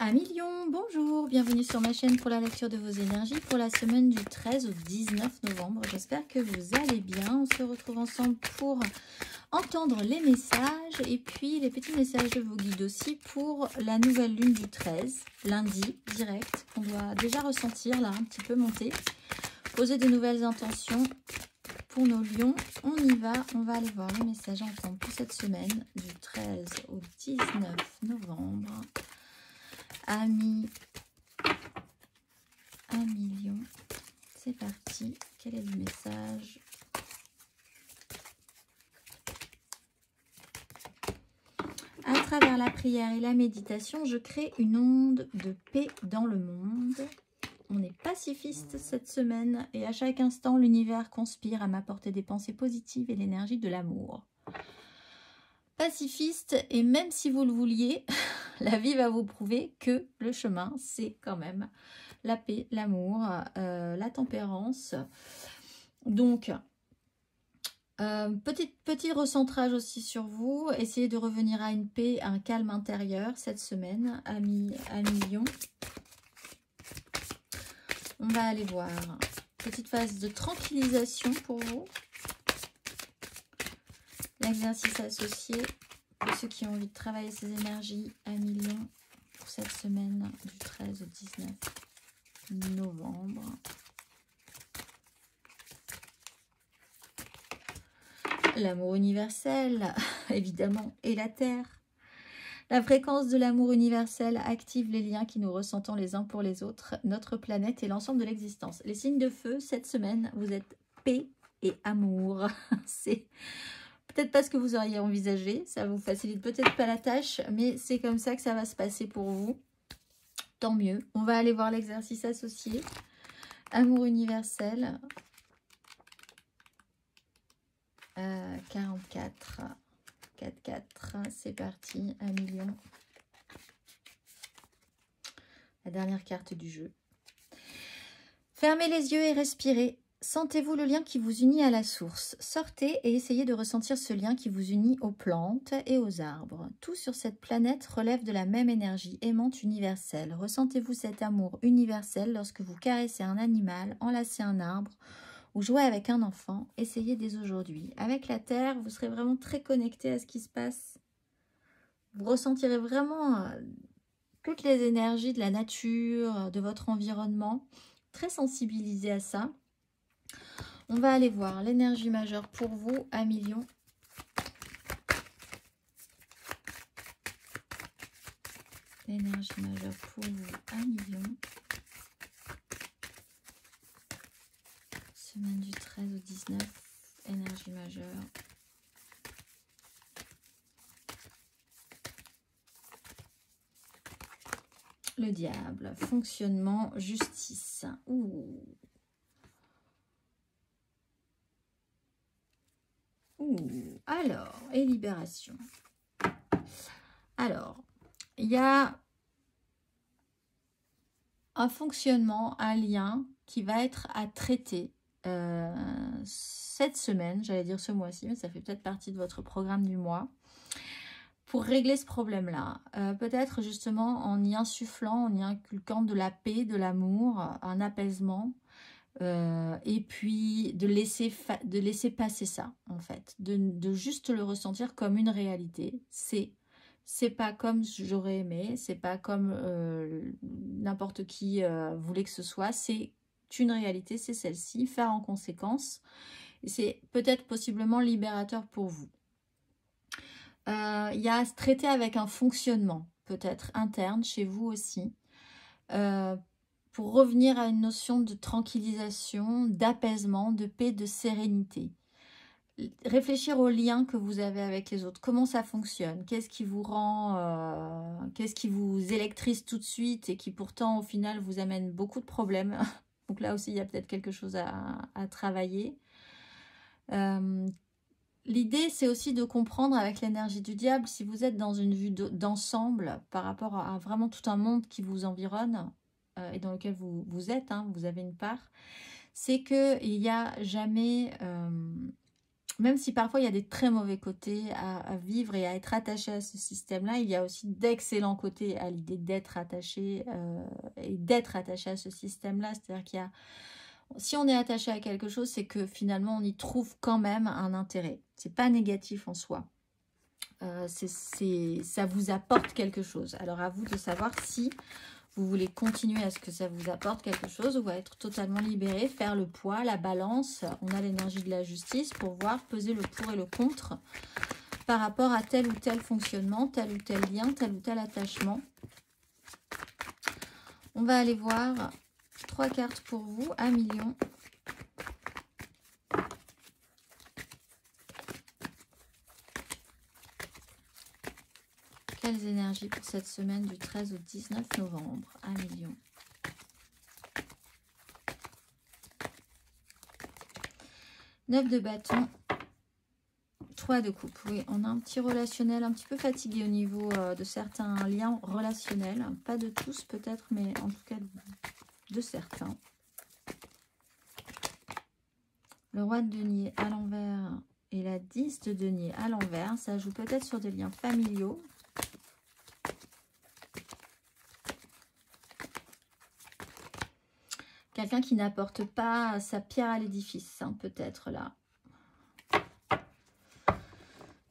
Amis Lion, bonjour, bienvenue sur ma chaîne pour la lecture de vos énergies pour la semaine du 13 au 19 novembre. J'espère que vous allez bien. On se retrouve ensemble pour entendre les messages et puis les petits messages de vos guides aussi pour la nouvelle lune du 13, lundi, direct. On doit déjà ressentir là, un petit peu monter, poser de nouvelles intentions pour nos lions. On y va, on va aller voir les messages ensemble pour cette semaine du 13 au 19 novembre. Amis Lion, c'est parti. Quel est le message? À travers la prière et la méditation, je crée une onde de paix dans le monde. On est pacifiste cette semaine et à chaque instant, l'univers conspire à m'apporter des pensées positives et l'énergie de l'amour. Pacifiste, et même si vous le vouliez, la vie va vous prouver que le chemin, c'est quand même la paix, l'amour, la tempérance. Donc, petit recentrage aussi sur vous. Essayez de revenir à une paix, à un calme intérieur cette semaine, amis Lion. On va aller voir. Petite phase de tranquillisation pour vous. L'exercice associé pour ceux qui ont envie de travailler ces énergies, amis Lion, pour cette semaine du 13 au 19 novembre. L'amour universel, évidemment, et la Terre. La fréquence de l'amour universel active les liens qui nous ressentons les uns pour les autres, notre planète et l'ensemble de l'existence. Les signes de feu, cette semaine, vous êtes paix et amour. C'est peut-être pas ce que vous auriez envisagé, ça vous facilite peut-être pas la tâche, mais c'est comme ça que ça va se passer pour vous. Tant mieux. On va aller voir l'exercice associé. Amour universel. 44. 4, c'est parti. 1 million. La dernière carte du jeu. Fermez les yeux et respirez. Sentez-vous le lien qui vous unit à la source. Sortez et essayez de ressentir ce lien qui vous unit aux plantes et aux arbres. Tout sur cette planète relève de la même énergie aimante universelle. Ressentez-vous cet amour universel lorsque vous caressez un animal, enlacez un arbre ou jouez avec un enfant. Essayez dès aujourd'hui. Avec la Terre, vous serez vraiment très connecté à ce qui se passe. Vous ressentirez vraiment toutes les énergies de la nature, de votre environnement. Très sensibilisé à ça. On va aller voir l'énergie majeure pour vous, amis Lion. L'énergie majeure pour vous, amis Lion. Semaine du 13 au 19, énergie majeure. Le diable, fonctionnement, justice. Ouh. Alors, et libération. Alors, il y a un fonctionnement, un lien qui va être à traiter cette semaine, j'allais dire ce mois-ci, mais ça fait peut-être partie de votre programme du mois, pour régler ce problème-là. Peut-être justement en y insufflant, en y inculquant de la paix, de l'amour, un apaisement. Et puis de laisser passer ça en fait, de juste le ressentir comme une réalité. C'est pas comme j'aurais aimé, c'est pas comme n'importe qui voulait que ce soit, c'est une réalité, c'est celle-ci, faire en conséquence. C'est peut-être possiblement libérateur pour vous. Il y a à se traiter avec un fonctionnement peut-être interne chez vous aussi, pour revenir à une notion de tranquillisation, d'apaisement, de paix, de sérénité. Réfléchir aux liens que vous avez avec les autres. Comment ça fonctionne? Qu'est-ce qui vous rend... qu'est-ce qui vous électrise tout de suite et qui pourtant au final vous amène beaucoup de problèmes? Donc là aussi il y a peut-être quelque chose à travailler. L'idée c'est aussi de comprendre avec l'énergie du diable, si vous êtes dans une vue d'ensemble par rapport à vraiment tout un monde qui vous environne, et dans lequel vous êtes, hein, vous avez une part, c'est qu'il n'y a jamais même si parfois il y a des très mauvais côtés à vivre et à être attaché à ce système-là, il y a aussi d'excellents côtés à l'idée d'être attaché et d'être attaché à ce système-là. C'est-à-dire qu'il y a, si on est attaché à quelque chose, c'est que finalement on y trouve quand même un intérêt. C'est pas négatif en soi. Ça vous apporte quelque chose. Alors à vous de savoir si vous voulez continuer à ce que ça vous apporte quelque chose ou être totalement libéré, faire le poids, la balance. On a l'énergie de la justice pour voir peser le pour et le contre par rapport à tel ou tel fonctionnement, tel ou tel lien, tel ou tel attachement. On va aller voir 3 cartes pour vous, 1 million. Quelles énergies pour cette semaine du 13 au 19 novembre? 1 million. Neuf de bâton. 3 de coupe. Oui, on a un petit relationnel un petit peu fatigué au niveau de certains liens relationnels. Pas de tous peut-être, mais en tout cas de certains. Le roi de denier à l'envers et la 10 de denier à l'envers. Ça joue peut-être sur des liens familiaux. Quelqu'un qui n'apporte pas sa pierre à l'édifice, hein, peut-être là.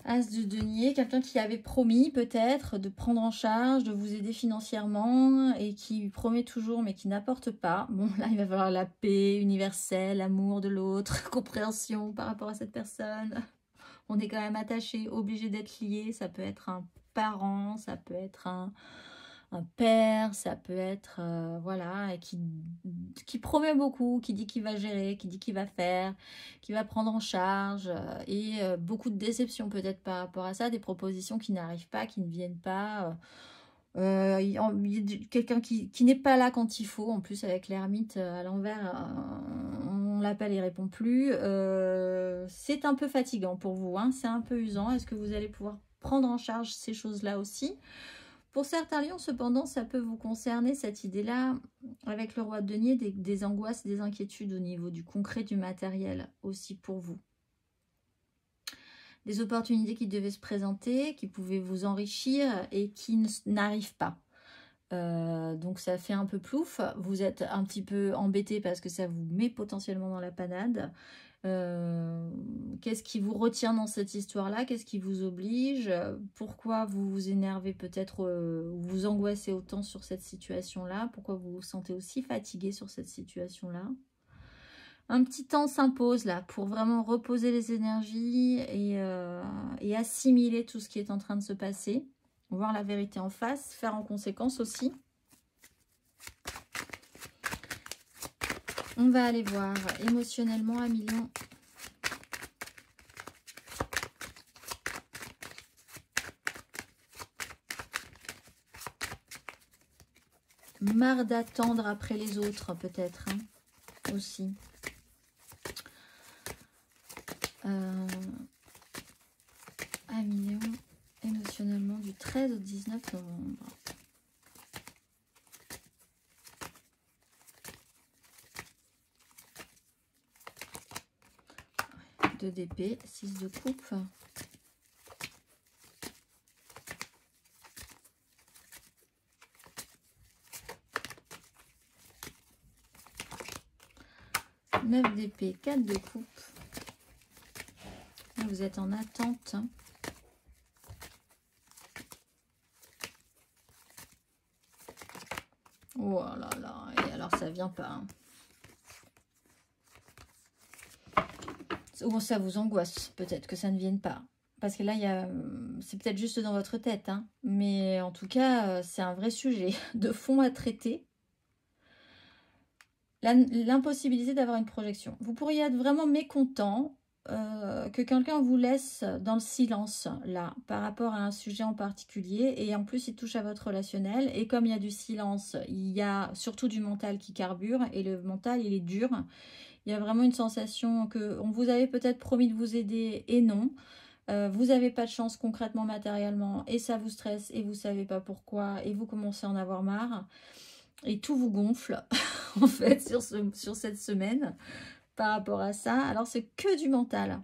As de denier, quelqu'un qui avait promis peut-être de prendre en charge, de vous aider financièrement et qui promet toujours mais qui n'apporte pas. Bon, là, il va falloir la paix universelle, l'amour de l'autre, compréhension par rapport à cette personne. On est quand même attaché, obligé d'être lié. Ça peut être un parent, ça peut être un père, ça peut être, voilà, et qui promet beaucoup, qui dit qu'il va gérer, qui dit qu'il va faire, qui va prendre en charge, et beaucoup de déceptions peut-être par rapport à ça, des propositions qui n'arrivent pas, qui ne viennent pas, quelqu'un qui n'est pas là quand il faut, en plus avec l'ermite à l'envers, on l'appelle, il répond plus, c'est un peu fatigant pour vous, hein, c'est un peu usant. Est-ce que vous allez pouvoir prendre en charge ces choses-là aussi? Pour certains lions, cependant, ça peut vous concerner, cette idée-là, avec le roi de denier, des angoisses, des inquiétudes au niveau du concret, du matériel aussi pour vous. Des opportunités qui devaient se présenter, qui pouvaient vous enrichir et qui n'arrivent pas. Donc ça fait un peu plouf, vous êtes un petit peu embêté parce que ça vous met potentiellement dans la panade. Qu'est-ce qui vous retient dans cette histoire-là? Qu'est-ce qui vous oblige? Pourquoi vous vous énervez peut-être, vous angoissez autant sur cette situation-là? Pourquoi vous vous sentez aussi fatigué sur cette situation-là? Un petit temps s'impose là pour vraiment reposer les énergies et assimiler tout ce qui est en train de se passer. Voir la vérité en face, faire en conséquence aussi. On va aller voir émotionnellement 1 million. Marre d'attendre après les autres, peut-être, hein, aussi. 1 million émotionnellement du 13 au 19 novembre. 2 d'épée, 6 de coupe. Neuf d'épée, 4 de coupe. Vous êtes en attente. Oh là là, et alors ça vient pas. Hein. Ou ça vous angoisse, peut-être que ça ne vienne pas. Parce que là, c'est peut-être juste dans votre tête. Hein. Mais en tout cas, c'est un vrai sujet de fond à traiter. L'impossibilité d'avoir une projection. Vous pourriez être vraiment mécontent que quelqu'un vous laisse dans le silence, là, par rapport à un sujet en particulier. Et en plus, il touche à votre relationnel. Et comme il y a du silence, il y a surtout du mental qui carbure. Et le mental, il est dur. Il y a vraiment une sensation que on vous avait peut-être promis de vous aider et non. Vous n'avez pas de chance concrètement, matériellement. Et ça vous stresse et vous ne savez pas pourquoi. Et vous commencez à en avoir marre. Et tout vous gonfle, en fait, sur cette semaine par rapport à ça. Alors, c'est que du mental.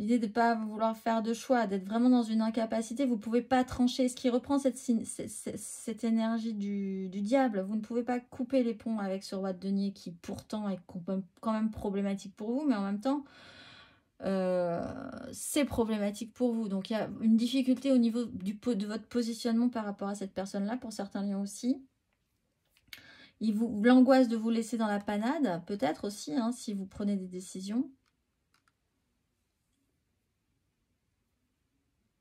L'idée de ne pas vouloir faire de choix, d'être vraiment dans une incapacité, vous ne pouvez pas trancher. Ce qui reprend cette énergie du diable, vous ne pouvez pas couper les ponts avec ce roi de denier qui pourtant est quand même problématique pour vous, mais en même temps, c'est problématique pour vous. Donc il y a une difficulté au niveau de votre positionnement par rapport à cette personne-là, pour certains lions aussi. L'angoisse de vous laisser dans la panade, peut-être aussi, hein, si vous prenez des décisions.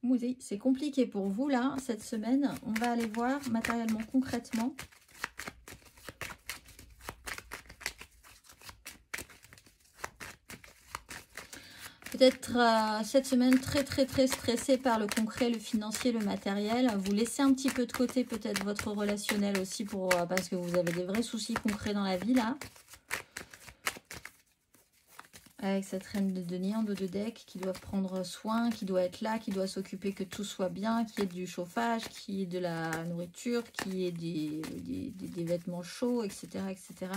Oui, c'est compliqué pour vous, là, cette semaine. On va aller voir matériellement, concrètement. Peut-être cette semaine très stressé par le concret, le financier, le matériel. Vous laissez un petit peu de côté peut-être votre relationnel aussi parce que vous avez des vrais soucis concrets dans la vie, là. Avec cette reine de denier en dos de deck qui doit prendre soin, qui doit être là, qui doit s'occuper que tout soit bien, qui ait du chauffage, qui ait de la nourriture, qui ait des vêtements chauds, etc., etc.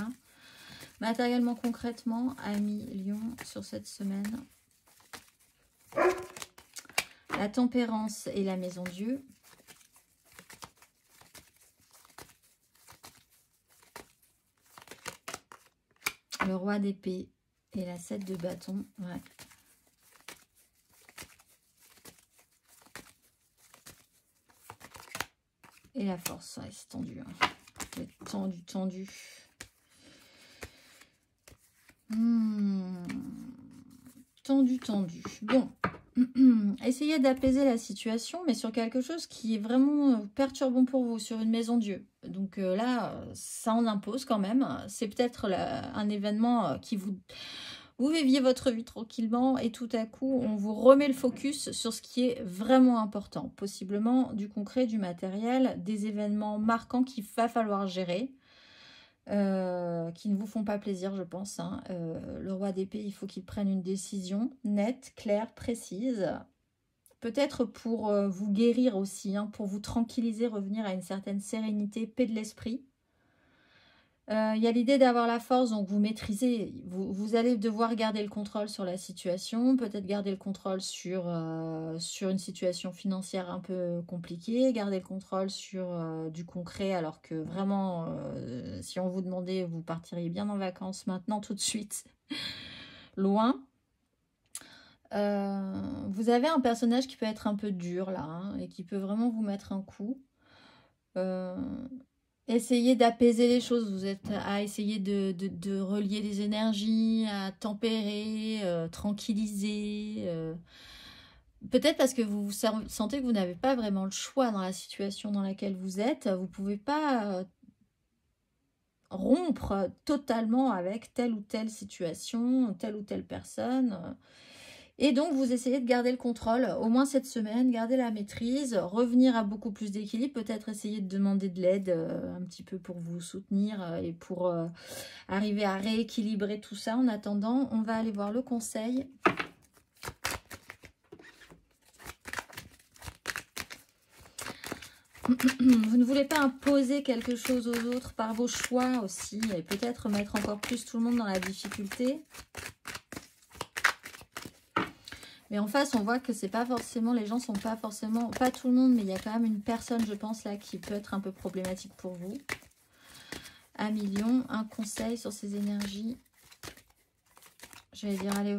Matériellement, concrètement, amis Lion, sur cette semaine. La tempérance et la maison Dieu. Le roi d'épée. Et la 7 de bâton, ouais. Et la force, ouais, c'est tendu. Hein. C'est tendu. Tendu. Bon, essayez d'apaiser la situation, mais sur quelque chose qui est vraiment perturbant pour vous, sur une maison Dieu. Donc là, ça en impose quand même. C'est peut-être un événement qui vous viviez votre vie tranquillement et tout à coup, on vous remet le focus sur ce qui est vraiment important. Possiblement du concret, du matériel, des événements marquants qu'il va falloir gérer. Qui ne vous font pas plaisir, je pense. Hein. Le roi d'épée, il faut qu'il prenne une décision nette, claire, précise. Peut-être pour vous guérir aussi, hein, pour vous tranquilliser, revenir à une certaine sérénité, paix de l'esprit. Il y a l'idée d'avoir la force, donc vous maîtrisez. Vous allez devoir garder le contrôle sur la situation, peut-être garder le contrôle sur une situation financière un peu compliquée, garder le contrôle sur du concret, alors que vraiment, si on vous demandait, vous partiriez bien en vacances maintenant, tout de suite, loin. Vous avez un personnage qui peut être un peu dur là, hein, et qui peut vraiment vous mettre un coup. Essayez d'apaiser les choses, vous êtes à essayer de relier les énergies, à tempérer, tranquilliser. Peut-être parce que vous sentez que vous n'avez pas vraiment le choix dans la situation dans laquelle vous êtes. Vous ne pouvez pas rompre totalement avec telle ou telle situation, telle ou telle personne. Et donc, vous essayez de garder le contrôle, au moins cette semaine, garder la maîtrise, revenir à beaucoup plus d'équilibre, peut-être essayer de demander de l'aide un petit peu pour vous soutenir et pour arriver à rééquilibrer tout ça. En attendant, on va aller voir le conseil. Vous ne voulez pas imposer quelque chose aux autres par vos choix aussi, et peut-être mettre encore plus tout le monde dans la difficulté. Mais en face, on voit que c'est pas forcément, les gens sont pas forcément, pas tout le monde, mais il y a quand même une personne, je pense, là, qui peut être un peu problématique pour vous. Amis Lion, un conseil sur ces énergies. Je vais dire, allez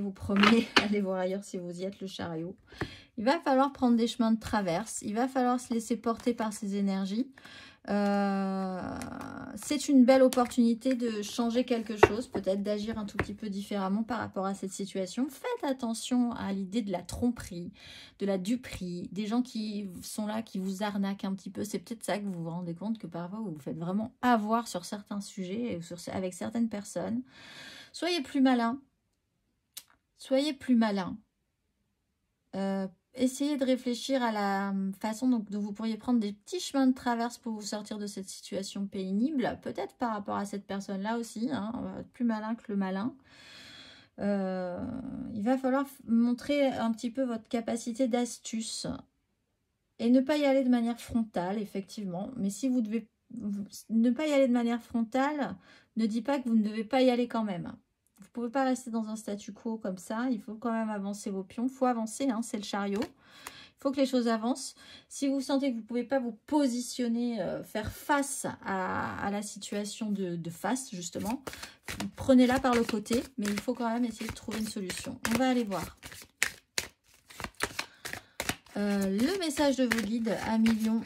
vous promener, allez voir ailleurs si vous y êtes, le chariot. Il va falloir prendre des chemins de traverse, il va falloir se laisser porter par ces énergies. C'est une belle opportunité de changer quelque chose, peut-être d'agir un tout petit peu différemment par rapport à cette situation. Faites attention à l'idée de la tromperie, de la duperie, des gens qui sont là, qui vous arnaquent un petit peu. C'est peut-être ça que vous vous rendez compte, que parfois vous vous faites vraiment avoir sur certains sujets, avec certaines personnes. Soyez plus malin. Soyez plus malin. Essayez de réfléchir à la façon dont vous pourriez prendre des petits chemins de traverse pour vous sortir de cette situation pénible. Peut-être par rapport à cette personne-là aussi. Hein, on va être plus malin que le malin. Il va falloir montrer un petit peu votre capacité d'astuce. Et ne pas y aller de manière frontale, effectivement. Mais si vous devez ne pas y aller de manière frontale, ne dit pas que vous ne devez pas y aller quand même. Vous ne pouvez pas rester dans un statu quo comme ça. Il faut quand même avancer vos pions. Il faut avancer, hein, c'est le chariot. Il faut que les choses avancent. Si vous sentez que vous ne pouvez pas vous positionner, faire face à la situation de face, justement, prenez-la par le côté. Mais il faut quand même essayer de trouver une solution. On va aller voir. Le message de vos guides à millions.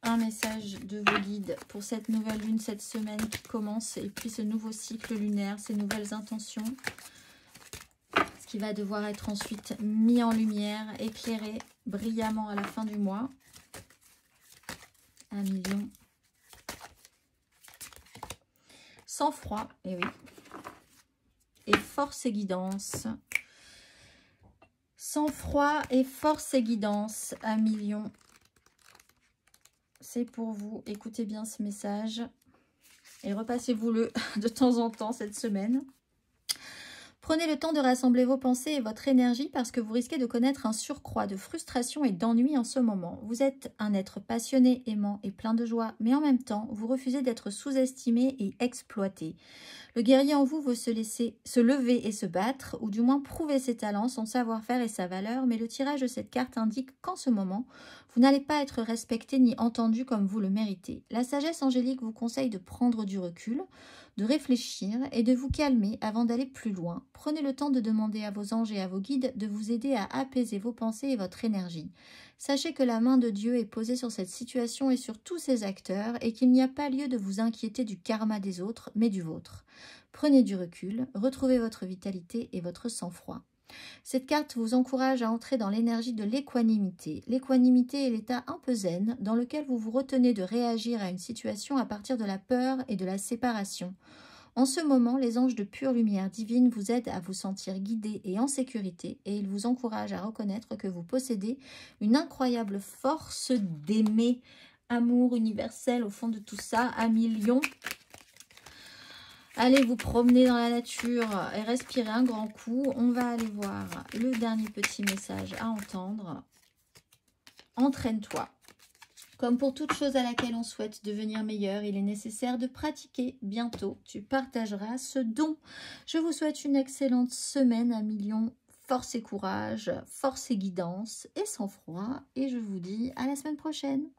Un message de vos guides pour cette nouvelle lune, cette semaine qui commence. Et puis ce nouveau cycle lunaire, ces nouvelles intentions. Ce qui va devoir être ensuite mis en lumière, éclairé brillamment à la fin du mois. Un million. Sang-froid, et oui. Et force et guidance. Sang-froid et force et guidance, un million. C'est pour vous. Écoutez bien ce message. Et repassez-vous-le de temps en temps cette semaine. Prenez le temps de rassembler vos pensées et votre énergie parce que vous risquez de connaître un surcroît de frustration et d'ennui en ce moment. Vous êtes un être passionné, aimant et plein de joie, mais en même temps, vous refusez d'être sous-estimé et exploité. Le guerrier en vous veut se lever et se battre, ou du moins prouver ses talents, son savoir-faire et sa valeur, mais le tirage de cette carte indique qu'en ce moment, vous n'allez pas être respecté ni entendu comme vous le méritez. La sagesse angélique vous conseille de prendre du recul, de réfléchir et de vous calmer avant d'aller plus loin. Prenez le temps de demander à vos anges et à vos guides de vous aider à apaiser vos pensées et votre énergie. Sachez que la main de Dieu est posée sur cette situation et sur tous ses acteurs et qu'il n'y a pas lieu de vous inquiéter du karma des autres, mais du vôtre. Prenez du recul, retrouvez votre vitalité et votre sang-froid. Cette carte vous encourage à entrer dans l'énergie de l'équanimité. L'équanimité est l'état un peu zen dans lequel vous vous retenez de réagir à une situation à partir de la peur et de la séparation. En ce moment, les anges de pure lumière divine vous aident à vous sentir guidé et en sécurité et ils vous encouragent à reconnaître que vous possédez une incroyable force d'aimer, amour universel au fond de tout ça, à millions. Allez vous promener dans la nature et respirer un grand coup. On va aller voir le dernier petit message à entendre. Entraîne-toi. Comme pour toute chose à laquelle on souhaite devenir meilleur, il est nécessaire de pratiquer. Bientôt, tu partageras ce don. Je vous souhaite une excellente semaine à millions. Force et courage, force et guidance et sang-froid. Et je vous dis à la semaine prochaine.